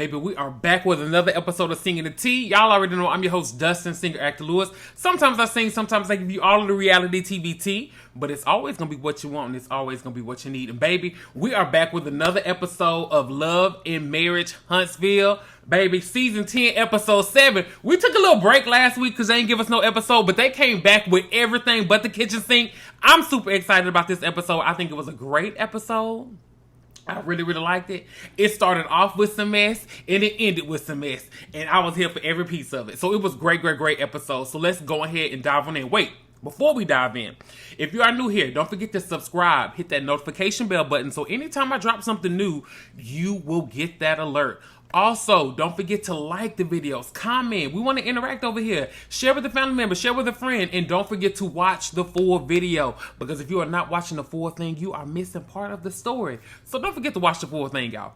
Baby, we are back with another episode of Singing the Tea. Y'all already know I'm your host, Dustin, singer, actor Lewis. Sometimes I sing, sometimes I give you all of the reality TV tea, but it's always going to be what you want and it's always going to be what you need. And baby, we are back with another episode of Love and Marriage Huntsville. Baby, season 10, episode 7. We took a little break last week because they didn't give us no episode, but they came back with everything but the kitchen sink. I'm super excited about this episode. I think it was a great episode. I really, really liked it. It started off with some mess and it ended with some mess. And I was here for every piece of it. So it was great, great, great episode. So let's go ahead and dive on in. Wait, before we dive in, if you are new here, don't forget to subscribe. Hit that notification bell button. So anytime I drop something new, you will get that alert. Also, don't forget to like the videos, comment. We want to interact over here. Share with a family member, share with a friend, and don't forget to watch the full video. Because if you are not watching the full thing, you are missing part of the story. So don't forget to watch the full thing, y'all.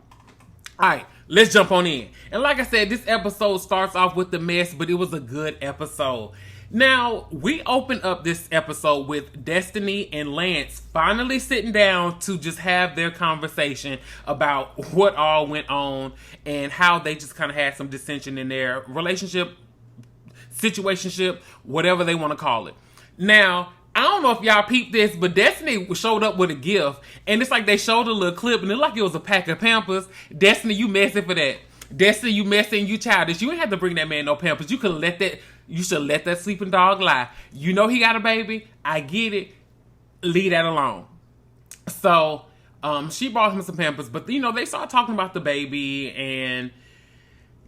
Alright, let's jump on in. And like I said, this episode starts off with the mess, but it was a good episode. Now, we open up this episode with Destiny and Lance finally sitting down to just have their conversation about what all went on and how they just kind of had some dissension in their relationship, situationship, whatever they want to call it. Now, I don't know if y'all peeped this, but Destiny showed up with a gift, and it's like they showed a little clip, and it looked like it was a pack of Pampers. Destiny, you messy for that. Destiny, you messy and you childish. You ain't have to bring that man no Pampers. You could let that. You should let that sleeping dog lie. You know he got a baby. I get it. Leave that alone. So, she brought him some Pampers, but you know they started talking about the baby, and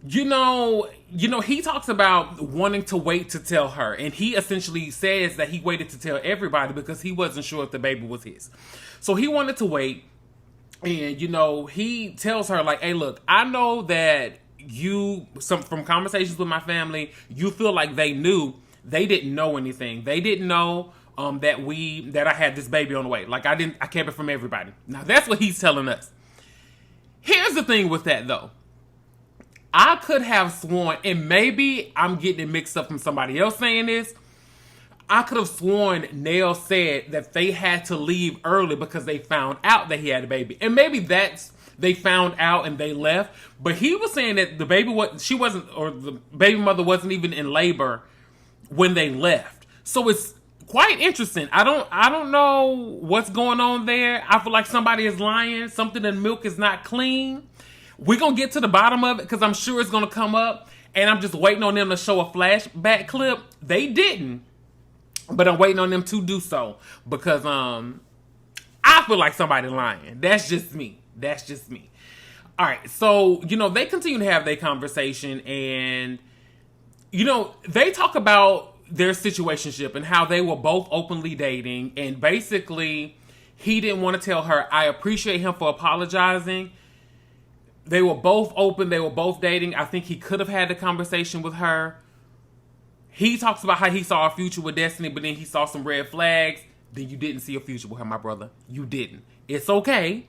you know, he talks about wanting to wait to tell her, and he essentially says that he waited to tell everybody because he wasn't sure if the baby was his. So he wanted to wait, and you know, he tells her like, "Hey, look, I know that from conversations with my family, you feel like they knew. They didn't know anything. They didn't know that I had this baby on the way. Like I kept it from everybody." Now that's what he's telling us. Here's the thing with that though. I could have sworn, and maybe I'm getting it mixed up from somebody else saying this, I could have sworn Nell said that they had to leave early because they found out that he had a baby. And maybe they found out and they left. But he was saying that the baby the baby mother wasn't even in labor when they left. So it's quite interesting. I don't know what's going on there. I feel like somebody is lying. Something in the milk is not clean. We're going to get to the bottom of it because I'm sure it's going to come up. And I'm just waiting on them to show a flashback clip. They didn't. But I'm waiting on them to do so. Because I feel like somebody lying. That's just me. All right. So, you know, they continue to have their conversation. And, you know, they talk about their situationship and how they were both openly dating. And basically, he didn't want to tell her, I appreciate him for apologizing. They were both open. They were both dating. I think he could have had the conversation with her. He talks about how he saw a future with Destiny, but then he saw some red flags. Then you didn't see a future with her, my brother. You didn't. It's okay.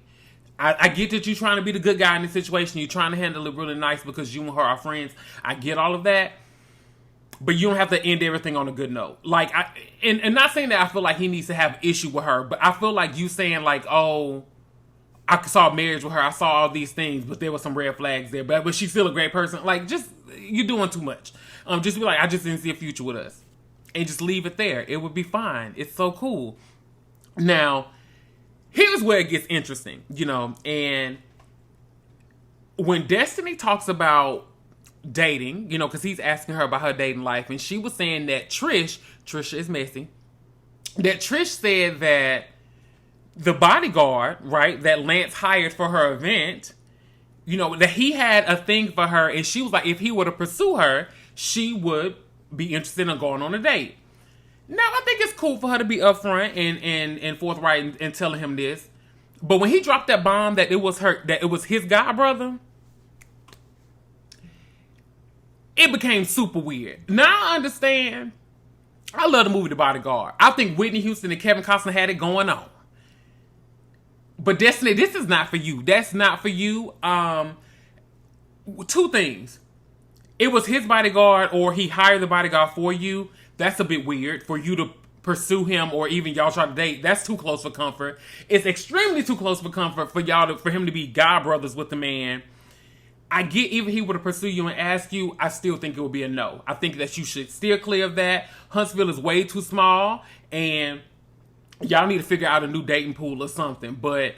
I get that you're trying to be the good guy in this situation. You're trying to handle it really nice because you and her are friends. I get all of that. But you don't have to end everything on a good note. Like, and not saying that I feel like he needs to have issue with her, but I feel like you saying like, oh, I saw a marriage with her. I saw all these things, but there were some red flags there. But she's still a great person. Like, just, you're doing too much. Just be like, I just didn't see a future with us. And just leave it there. It would be fine. It's so cool. Now, here's where it gets interesting, you know. And when Destiny talks about dating, you know, because he's asking her about her dating life. And she was saying that Trisha is messy. That Trish said that the bodyguard, right, that Lance hired for her event, you know, that he had a thing for her, and she was like, if he were to pursue her, she would be interested in going on a date. Now, I think it's cool for her to be upfront and forthright and telling him this. But when he dropped that bomb that it was his god brother, it became super weird. Now I understand. I love the movie The Bodyguard. I think Whitney Houston and Kevin Costner had it going on. But Destiny, this is not for you. That's not for you. Two things. It was his bodyguard or he hired the bodyguard for you. That's a bit weird for you to pursue him or even y'all try to date. That's too close for comfort. It's extremely too close for comfort for him to be god brothers with the man. I get even he were to pursue you and ask you, I still think it would be a no. I think that you should steer clear of that. Huntsville is way too small, and y'all need to figure out a new dating pool or something. But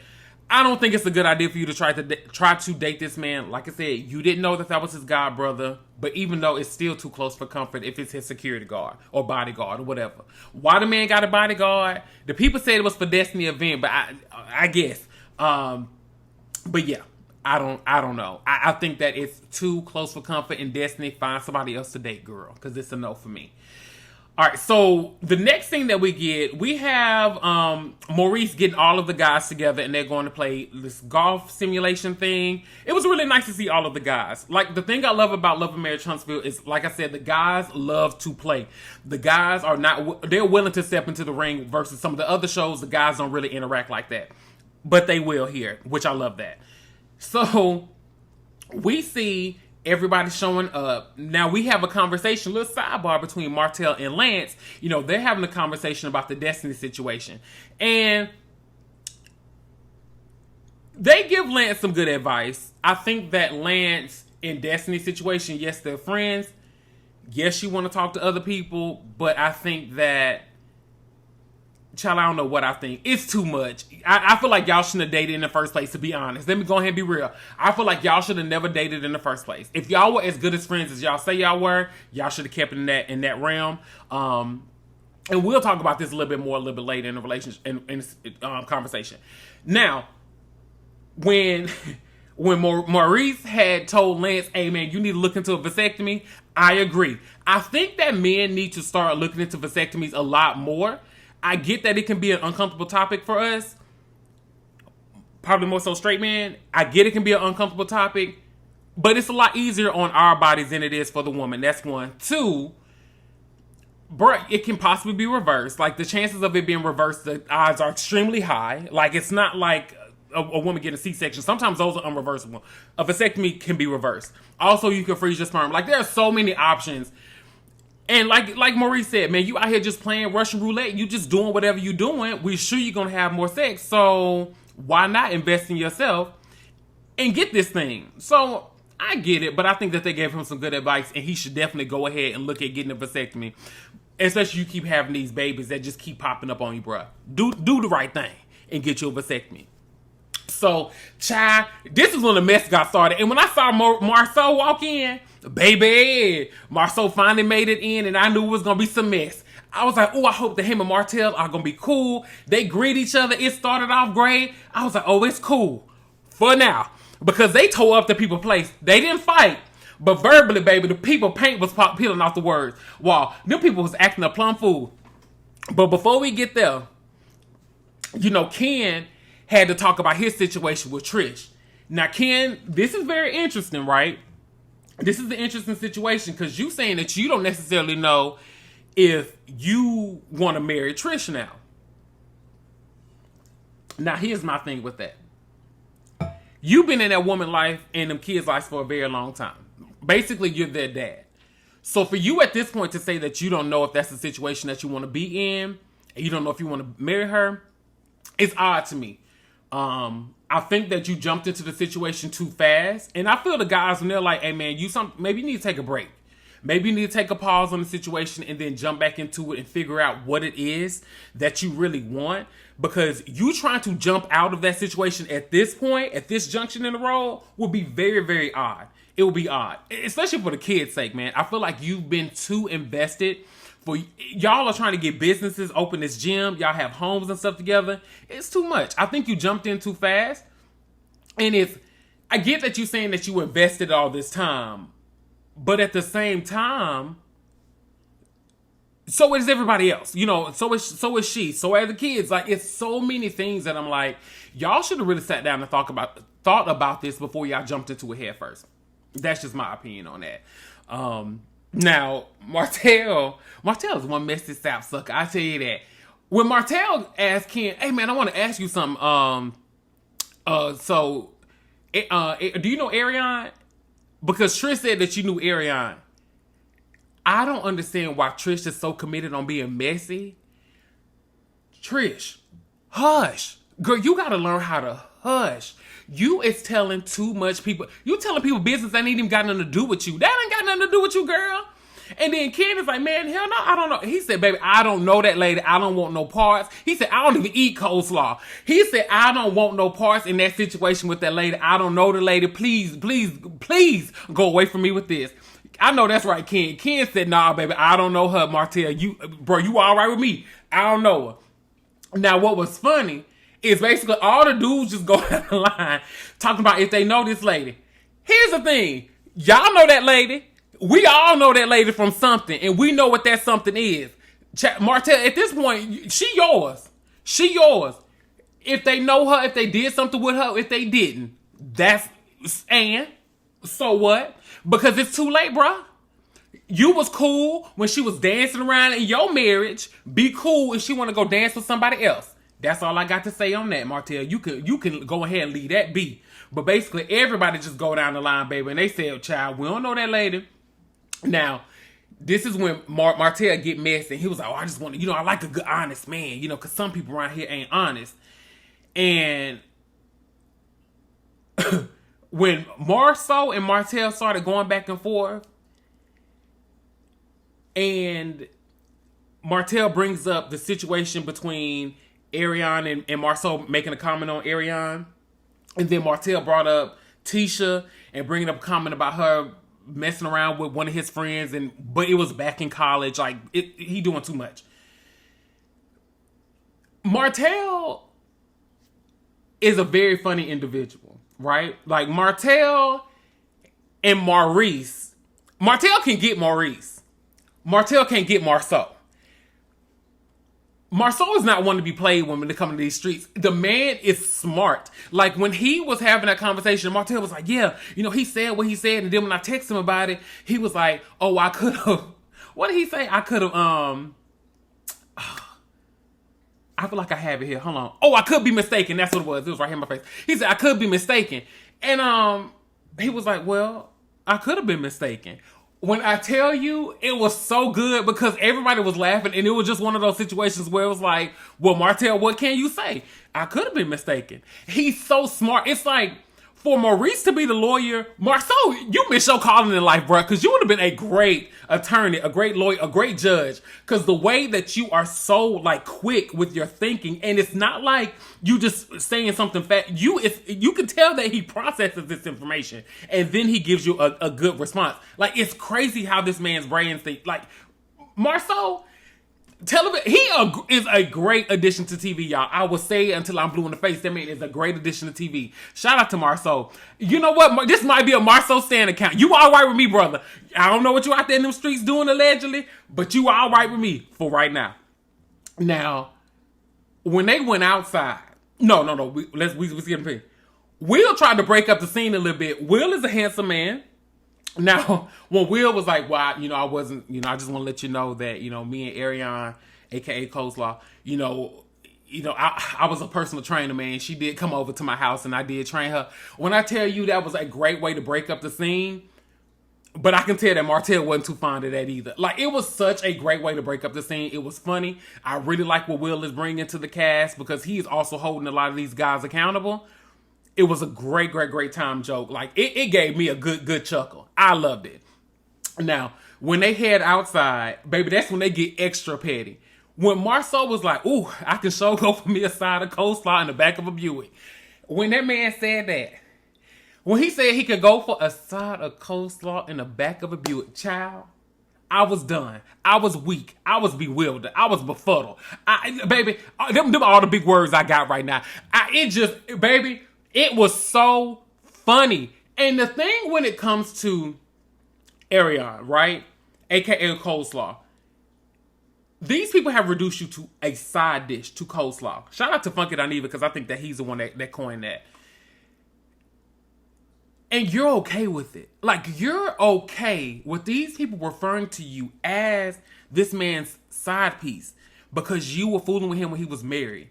I don't think it's a good idea for you to try to date this man. Like I said, you didn't know that was his god brother, but even though it's still too close for comfort if it's his security guard or bodyguard or whatever. Why the man got a bodyguard? The people said it was for Destiny event, but I guess. But yeah. I don't know. I think that it's too close for comfort in Destiny. Find somebody else to date, girl, because it's a no for me. All right, so the next thing that we have Maurice getting all of the guys together, and they're going to play this golf simulation thing. It was really nice to see all of the guys. Like, the thing I love about Love and Marriage Huntsville is, like I said, the guys love to play. The guys they're willing to step into the ring versus some of the other shows. The guys don't really interact like that, but they will here, which I love that. So we see everybody showing up. Now we have a conversation, a little sidebar between Martell and Lance. You know, they're having a conversation about the Destiny situation. And they give Lance some good advice. I think that Lance in Destiny's situation, yes, they're friends. Yes, you want to talk to other people, but I think that, child, I don't know what I think. It's too much. I feel like y'all shouldn't have dated in the first place, to be honest. Let me go ahead and be real. I feel like y'all should have never dated in the first place. If y'all were as good as friends as y'all say y'all were, y'all should have kept it in that realm. And we'll talk about this a little bit later in the relationship in conversation. Now, when Maurice had told Lance, hey man, you need to look into a vasectomy, I agree. I think that men need to start looking into vasectomies a lot more. I get that it can be an uncomfortable topic for us. Probably more so straight men. I get it can be an uncomfortable topic. But it's a lot easier on our bodies than it is for the woman. That's one. Two, it can possibly be reversed. Like, the chances of it being reversed, the odds are extremely high. Like, it's not like a woman getting a C-section. Sometimes those are unreversible. A vasectomy can be reversed. Also, you can freeze your sperm. Like, there are so many options. And like Maurice said, man, you out here just playing Russian roulette. You just doing whatever you doing. We're sure you're going to have more sex. So why not invest in yourself and get this thing? So I get it, but I think that they gave him some good advice, and he should definitely go ahead and look at getting a vasectomy. Especially you keep having these babies that just keep popping up on you, bruh. Do the right thing and get you a vasectomy. So, child, this is when the mess got started. And when I saw Marceau walk in, baby, Marceau finally made it in, and I knew it was going to be some mess. I was like, oh, I hope that him and Martell are going to be cool. They greet each other. It started off great. I was like, oh, it's cool for now. Because they tore up the people place. They didn't fight. But verbally, baby, the people paint was peeling off the words. Wow, them people was acting a plum fool. But before we get there, you know, Ken had to talk about his situation with Trish. Now, Ken, this is very interesting, right? This is an interesting situation because you saying that you don't necessarily know if you want to marry Trish now. Now, here's my thing with that. You've been in that woman's life and them kids' lives for a very long time. Basically, you're their dad. So for you at this point to say that you don't know if that's the situation that you want to be in, and you don't know if you want to marry her, it's odd to me. I think that you jumped into the situation too fast. And I feel the guys when they're like, hey man, maybe you need to take a break. Maybe you need to take a pause on the situation and then jump back into it and figure out what it is that you really want. Because you trying to jump out of that situation at this point, at this junction in the road, would be very, very odd. It would be odd. Especially for the kids' sake, man. I feel like you've been too invested. Y'all are trying to get businesses, open this gym. Y'all have homes and stuff together. It's too much. I think you jumped in too fast. And I get that you're saying that you invested all this time. But at the same time, so is everybody else. You know, so is she. So are the kids. Like, it's so many things that I'm like, y'all should have really sat down and thought about this before y'all jumped into it head first. That's just my opinion on that. Now, Martell is one messy sap sucker. I tell you that. When Martell asked Ken, hey man, I want to ask you something. Do you know Ariane? Because Trish said that you knew Ariane. I don't understand why Trish is so committed on being messy. Trish, hush. Girl, you got to learn how to hush. You is telling too much people. You telling people business that ain't even got nothing to do with you. That ain't got nothing to do with you, girl. And then Ken is like, man, hell no, I don't know. He said, baby, I don't know that lady. I don't want no parts. He said, I don't even eat coleslaw. He said, I don't want no parts in that situation with that lady. I don't know the lady. Please, please, please go away from me with this. I know that's right, Ken. Ken said, nah, baby, I don't know her, Martell. You all right with me? I don't know her. Now, what was funny is basically all the dudes just go down the line talking about if they know this lady. Here's the thing. Y'all know that lady. We all know that lady from something, and we know what that something is. Martell, at this point, she yours. She yours. If they know her, if they did something with her, if they didn't, and so what? Because it's too late, bruh. You was cool when she was dancing around in your marriage. Be cool if she want to go dance with somebody else. That's all I got to say on that, Martell. You can go ahead and leave that be. But basically, everybody just go down the line, baby. And they say, child, we don't know that lady. Now, this is when Martell get messy. He was like, oh, I just want to, I like a good, honest man. Because some people around here ain't honest. And when Marceau and Martell started going back and forth, and Martell brings up the situation between Ariane and Marceau making a comment on Ariane. And then Martell brought up Tisha and bringing up a comment about her messing around with one of his friends. But it was back in college. Like, he doing too much. Martell is a very funny individual, right? Like, Martell and Maurice. Martell can get Maurice. Martell can't get Marceau. Marceau is not one to be played when they come to these streets. The man is smart. Like, when he was having that conversation, Martell was like, yeah, he said what he said. And then when I texted him about it, he was like, oh, I could have. What did he say? I could have, I feel like I have it here. Hold on. Oh, I could be mistaken. That's what it was. It was right here in my face. He said, I could be mistaken. And he was like, well, I could have been mistaken. When I tell you, it was so good because everybody was laughing, and it was just one of those situations where it was like, well, Martell, what can you say? I could have been mistaken. He's so smart. It's like, for Maurice to be the lawyer, Marceau, you missed your calling in life, bro, because you would have been a great attorney, a great lawyer, a great judge, because the way that you are so, like, quick with your thinking, and it's not like you just saying something fast. You can tell that he processes this information, and then he gives you a good response. Like, it's crazy how this man's brain thinks. Like, Marceau, television, he is a great addition to TV, y'all. I will say it until I'm blue in the face. That man is a great addition to TV. Shout out to Marceau. You know what? This might be a Marceau Stan account. You all right with me, brother? I don't know what you out there in them streets doing allegedly, but you all right with me for right now. Now, when they went outside, no. Let's get a pick. Will tried to break up the scene a little bit. Will is a handsome man. Now, when Will was like, well, I wasn't, I just want to let you know that, me and Ariane, a.k.a. Coleslaw, I was a personal trainer, man. She did come over to my house and I did train her. When I tell you that was a great way to break up the scene, but I can tell that Martell wasn't too fond of that either. Like, it was such a great way to break up the scene. It was funny. I really like what Will is bringing to the cast because he's also holding a lot of these guys accountable. It was a great time joke. Like, it gave me a good chuckle. I loved it. Now, when they head outside, baby, that's when they get extra petty. When Marceau was like, ooh, I can sure go for me a side of coleslaw in the back of a Buick. When that man said that, when he said he could go for a side of coleslaw in the back of a Buick, child, I was done. I was weak. I was bewildered. I was befuddled. Baby, them all the big words I got right now. It was so funny. And the thing when it comes to Ariane, right? A.K.A. Coleslaw. These people have reduced you to a side dish, to coleslaw. Shout out to funkydineva because I think that he's the one that coined that. And you're okay with it. Like, you're okay with these people referring to you as this man's side piece because you were fooling with him when he was married.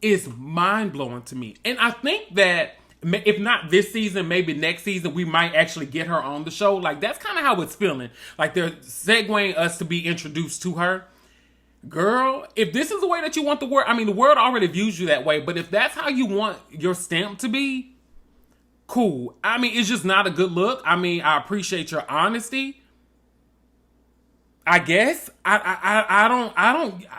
Is mind-blowing to me. And I think that if not this season, maybe next season, we might actually get her on the show. Like, that's kind of how it's feeling. Like, they're segueing us to be introduced to her. girl, if this is the way that you want the world, I mean, the world already views you that way, but if that's how you want your stamp to be, cool. I mean, it's just not a good look. I mean, I appreciate your honesty, I guess. I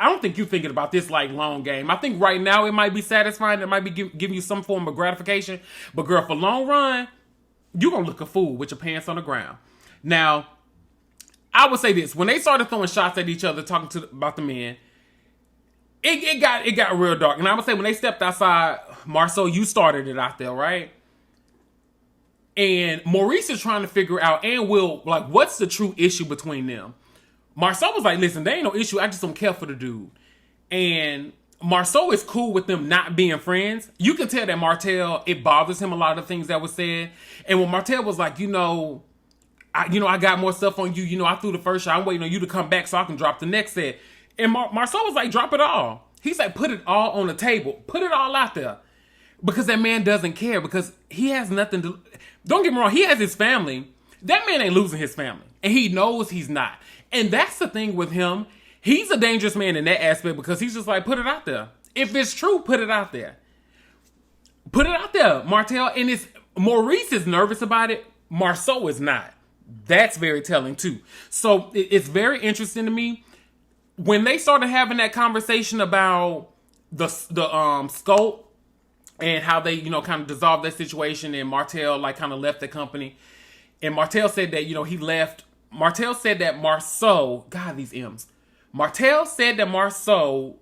don't think you're thinking about this like long game. I think right now it might be satisfying. It might be giving you some form of gratification. But girl, for long run, you're going to look a fool with your pants on the ground. Now, I would say this. When they started throwing shots at each other, talking about the men, it got real dark. And I would say when they stepped outside, Marceau, you started it out there, right? And Maurice is trying to figure out, and Will, like, what's the true issue between them? Marceau was like, listen, there ain't no issue. I just don't care for the dude. And Marceau is cool with them not being friends. You can tell that Martell, it bothers him a lot of things that was said. And when Martell was like, I got more stuff on you. I threw the first shot. I'm waiting on you to come back so I can drop the next set. And Marceau was like, drop it all. He's like, put it all on the table. Put it all out there. Because that man doesn't care. Because he has nothing to... Don't get me wrong. He has his family. That man ain't losing his family. And he knows he's not. And that's the thing with him. He's a dangerous man in that aspect because he's just like, put it out there. If it's true, put it out there. Put it out there, Martell. And Maurice is nervous about it. Marceau is not. That's very telling too. So it's very interesting to me. When they started having that conversation about the scope and how they, kind of dissolved that situation, and Martell like kind of left the company. And Martell said that, he left. Martell said that Marceau, God, these M's. Martell said that Marceau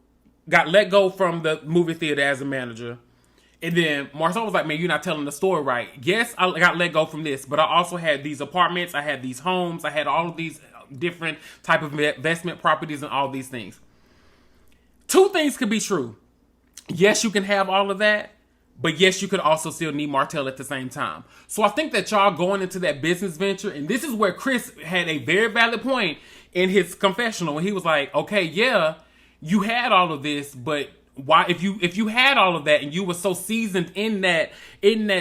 got let go from the movie theater as a manager. And then Marceau was like, man, you're not telling the story right. Yes, I got let go from this, but I also had these apartments. I had these homes. I had all of these different type of investment properties and all these things. Two things could be true. Yes, you can have all of that. But yes, you could also still need Martell at the same time. So I think that y'all going into that business venture, and this is where Chris had a very valid point in his confessional when he was like, okay, yeah, you had all of this, but why, if you had all of that and you were so seasoned in that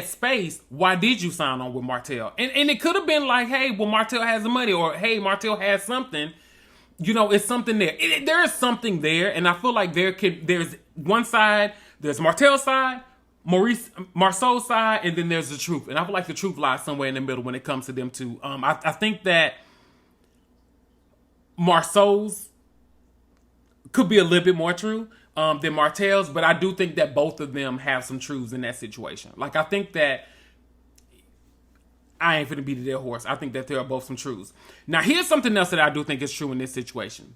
space, why did you sign on with Martell? And it could have been like, hey, well, Martell has the money, or hey, Martell has something. It's something there. There is something there, and I feel like there's one side, there's Martell's side, Marceau's side, and then there's the truth. And I feel like the truth lies somewhere in the middle when it comes to them two. I think that Marceau's could be a little bit more true than Martell's, but I do think that both of them have some truths in that situation. Like, I think that I ain't finna beat a dead horse. I think that there are both some truths. Now, here's something else that I do think is true in this situation.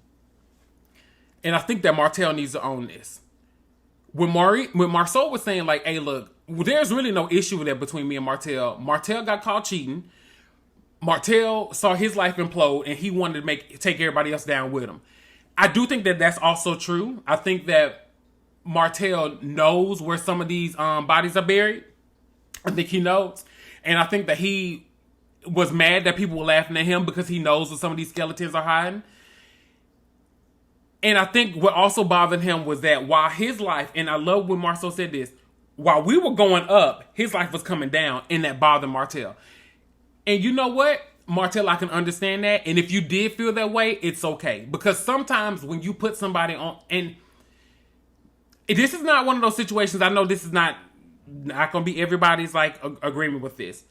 And I think that Martell needs to own this. When Marceau was saying, like, hey, look, there's really no issue with that between me and Martell. Martell got caught cheating. Martell saw his life implode, and he wanted to take everybody else down with him. I do think that that's also true. I think that Martell knows where some of these bodies are buried. I think he knows. And I think that he was mad that people were laughing at him because he knows where some of these skeletons are hiding. And I think what also bothered him was that while his life, and I love when Marceau said this, while we were going up, his life was coming down, and that bothered Martell. And you know what? Martell, I can understand that. And if you did feel that way, it's okay. Because sometimes when you put somebody on, and this is not one of those situations, I know this is not going to be everybody's like agreement with this.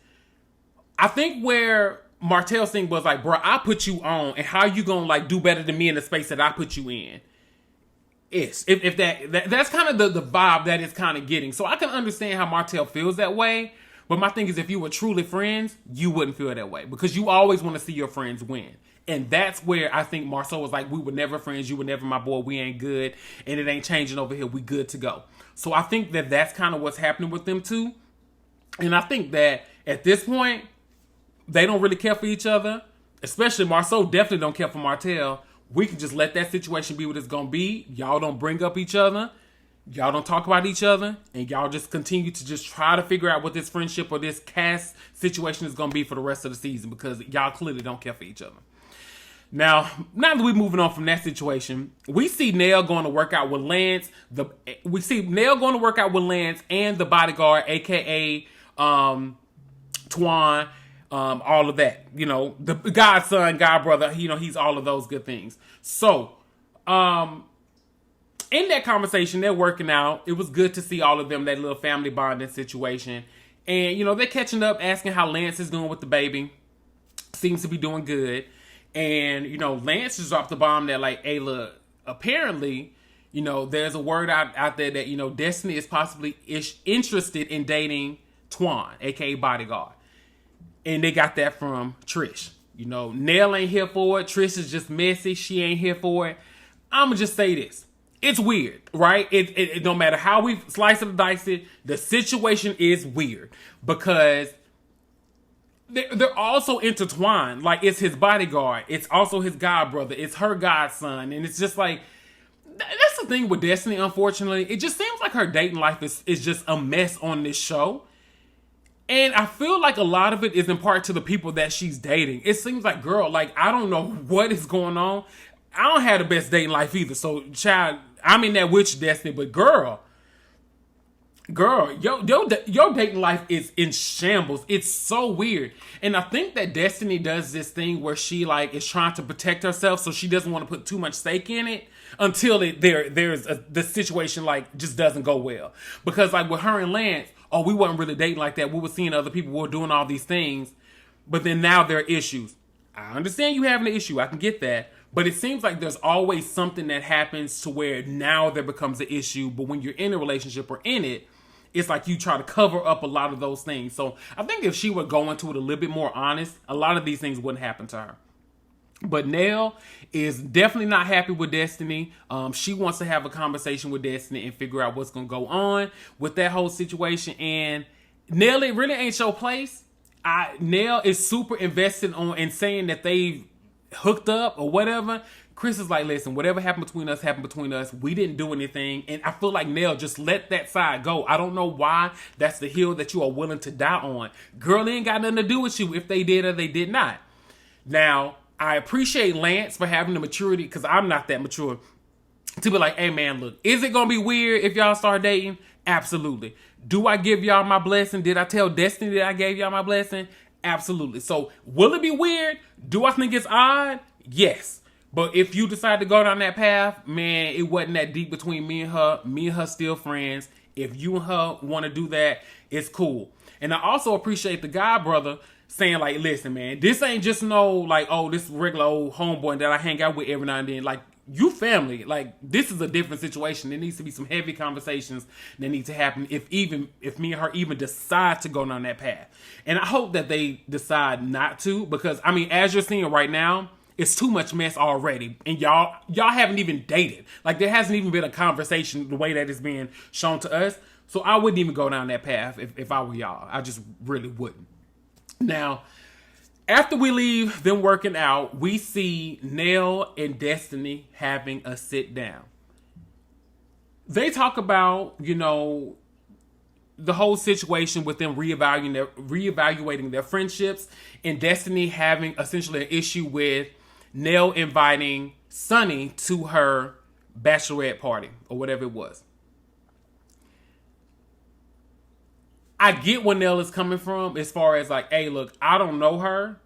I think where Martell's thing was like, bro, I put you on, and how you gonna like do better than me in the space that I put you in? If that's kind of the vibe that it's kind of getting. So I can understand how Martell feels that way. But my thing is, if you were truly friends, you wouldn't feel that way because you always want to see your friends win. And that's where I think Marceau was like, we were never friends. You were never my boy. We ain't good. And it ain't changing over here. We good to go. So I think that that's kind of what's happening with them too. And I think that at this point, they don't really care for each other. Especially Marceau definitely don't care for Martell. We can just let that situation be what it's going to be. Y'all don't bring up each other. Y'all don't talk about each other. And y'all just continue to just try to figure out what this friendship or this cast situation is going to be for the rest of the season because y'all clearly don't care for each other. Now that we're moving on from that situation, we see Nell going to work out with Lance. We see Nell going to work out with Lance and the bodyguard, a.k.a. Twan. All of that, the godson, god brother, he's all of those good things. So, In that conversation, they're working out. It was good to see all of them, that little family bonding situation. And, you know, they're catching up, asking how Lance is doing with the baby. Seems to be doing good. And, you know, Lance just dropped the bomb that, like, hey, look, apparently, you know, there's a word out there that, you know, Destiny is possibly interested in dating Twan, a.k.a. Bodyguard. And they got that from Trish. You know, Nell ain't here for it. Trish is just messy. She ain't here for it. I'm going to just say this. It's weird, right? It no matter how we slice it or dice it, the situation is weird because they're also intertwined. Like, it's his bodyguard. It's also his god brother. It's her godson. And it's just like, that's the thing with Destiny, unfortunately. It just seems like her dating life is just a mess on this show. And I feel like a lot of it is in part to the people that she's dating. It seems like, girl, like, I don't know what is going on. I don't have the best dating life either. So, child, I'm in that witch Destiny, but girl, your dating life is in shambles. It's so weird. And I think that Destiny does this thing where she, like, is trying to protect herself, so she doesn't want to put too much stake in it until the situation, like, just doesn't go well. Because, like, with her and Lance, we wasn't really dating like that. We were seeing other people, we were doing all these things, but then now there are issues. I understand you having an issue. I can get that. But it seems like there's always something that happens to where now there becomes an issue. But when you're in a relationship or in it, it's like you try to cover up a lot of those things. So I think if she would go into it a little bit more honest, a lot of these things wouldn't happen to her. But Nell is definitely not happy with Destiny. She wants to have a conversation with Destiny and figure out what's going to go on with that whole situation. And Nell, it really ain't your place. Nell is super invested in saying that they've hooked up or whatever. Chris is like, listen, whatever happened between us happened between us. We didn't do anything. And I feel like Nell just let that side go. I don't know why that's the hill that you are willing to die on. Girl, it ain't got nothing to do with you if they did or they did not. Now, I appreciate Lance for having the maturity, because I'm not that mature, to be like, hey man, look, is it going to be weird if y'all start dating? Absolutely. Do I give y'all my blessing? Did I tell Destiny that I gave y'all my blessing? Absolutely. So, will it be weird? Do I think it's odd? Yes. But if you decide to go down that path, man, it wasn't that deep between me and her. Me and her still friends. If you and her want to do that, it's cool. And I also appreciate the guy brother saying, like, listen, man, this ain't just no, like, oh, this regular old homeboy that I hang out with every now and then. Like, you family. Like, this is a different situation. There needs to be some heavy conversations that need to happen if me and her even decide to go down that path. And I hope that they decide not to, because, I mean, as you're seeing right now, it's too much mess already. And y'all haven't even dated. Like, there hasn't even been a conversation the way that it's being shown to us. So I wouldn't even go down that path if I were y'all. I just really wouldn't. Now, after we leave them working out, we see Nell and Destiny having a sit down. They talk about, you know, the whole situation with them reevaluating their friendships, and Destiny having essentially an issue with Nell inviting Sunny to her bachelorette party or whatever it was. I get where Nell is coming from as far as like, hey, look, I don't know her.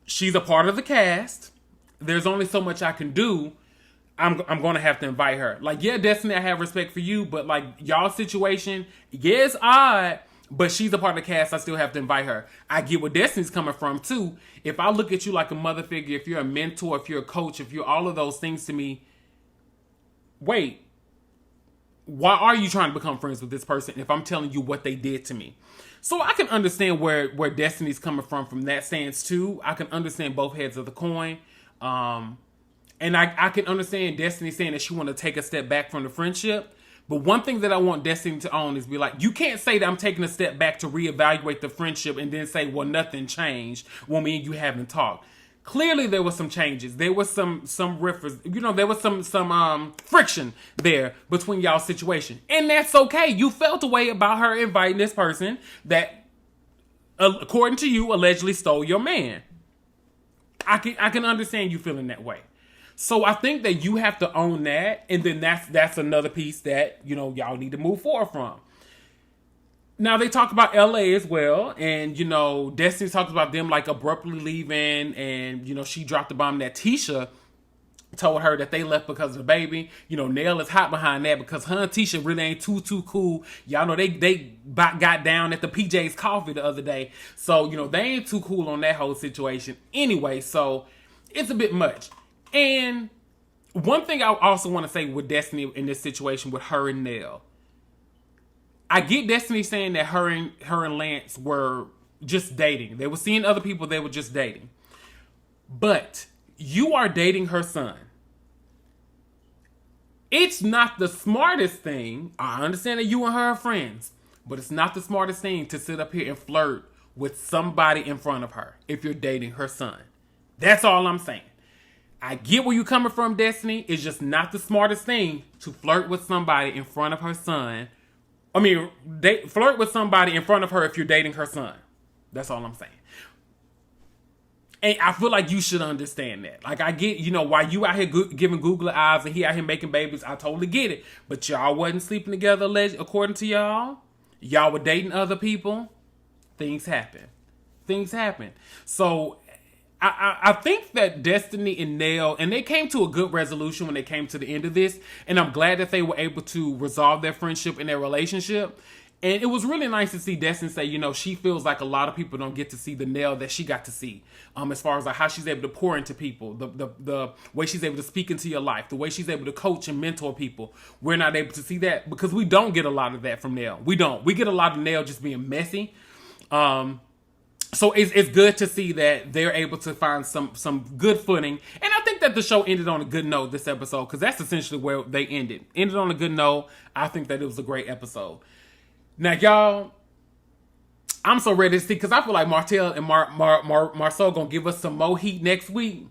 She's a part of the cast. There's only so much I can do. I'm going to have to invite her. Like, yeah, Destiny, I have respect for you, but like y'all situation, yeah, it's odd, but she's a part of the cast. I still have to invite her. I get where Destiny's coming from too. If I look at you like a mother figure, if you're a mentor, if you're a coach, if you're all of those things to me, wait, why are you trying to become friends with this person if I'm telling you what they did to me? So I can understand where Destiny's coming from that stance too. I can understand both heads of the coin. And I can understand Destiny saying that she want to take a step back from the friendship. But one thing that I want Destiny to own is be like, you can't say that I'm taking a step back to reevaluate the friendship and then say, well, nothing changed when me and you haven't talked. Clearly, there was some changes. There was some riffers. You know, there was some friction there between y'all's situation. And that's okay. You felt a way about her inviting this person that, according to you, allegedly stole your man. I can understand you feeling that way. So I think that you have to own that. And then that's another piece that, you know, y'all need to move forward from. Now, they talk about LA as well, and, you know, Destiny talks about them, like, abruptly leaving, and, you know, she dropped the bomb that Tisha told her that they left because of the baby. You know, Nell is hot behind that because her and Tisha really ain't too cool. Y'all know they got down at the PJ's Coffee the other day. So, you know, they ain't too cool on that whole situation. Anyway, so it's a bit much. And one thing I also want to say with Destiny in this situation with her and Nell. I get Destiny saying that her and Lance were just dating. They were seeing other people, they were just dating. But you are dating her son. It's not the smartest thing. I understand that you and her are friends, but it's not the smartest thing to sit up here and flirt with somebody in front of her if you're dating her son. That's all I'm saying. I get where you're coming from, Destiny. It's just not the smartest thing to flirt with somebody in front of her son. I mean, flirt with somebody in front of her if you're dating her son. That's all I'm saying. And I feel like you should understand that. Like, I get, you know, why you out here giving Google eyes and he out here making babies. I totally get it. But y'all wasn't sleeping together, according to y'all. Y'all were dating other people. Things happen. Things happen. So I think that Destiny and Nell, and they came to a good resolution when they came to the end of this. And I'm glad that they were able to resolve their friendship and their relationship. And it was really nice to see Destiny say, you know, she feels like a lot of people don't get to see the Nell that she got to see. As far as like how she's able to pour into people, the way she's able to speak into your life, the way she's able to coach and mentor people. We're not able to see that because we don't get a lot of that from Nell. We don't. We get a lot of Nell just being messy. So it's good to see that they're able to find some good footing. And I think that the show ended on a good note this episode because that's essentially where they ended. Ended on a good note. I think that it was a great episode. Now, y'all, I'm so ready to see because I feel like Martell and Marceau gonna give us some more heat next week.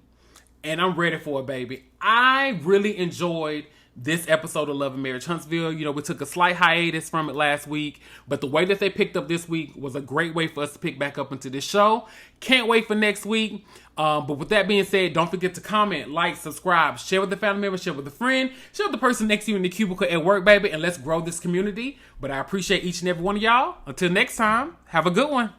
And I'm ready for it, baby. I really enjoyed this episode of Love and Marriage Huntsville. You know, we took a slight hiatus from it last week, but the way that they picked up this week was a great way for us to pick back up into this show. Can't wait for next week. But with that being said, don't forget to comment, like, subscribe, share with the family member, share with a friend, share with the person next to you in the cubicle at work, baby, and let's grow this community. But I appreciate each and every one of y'all. Until next time, have a good one.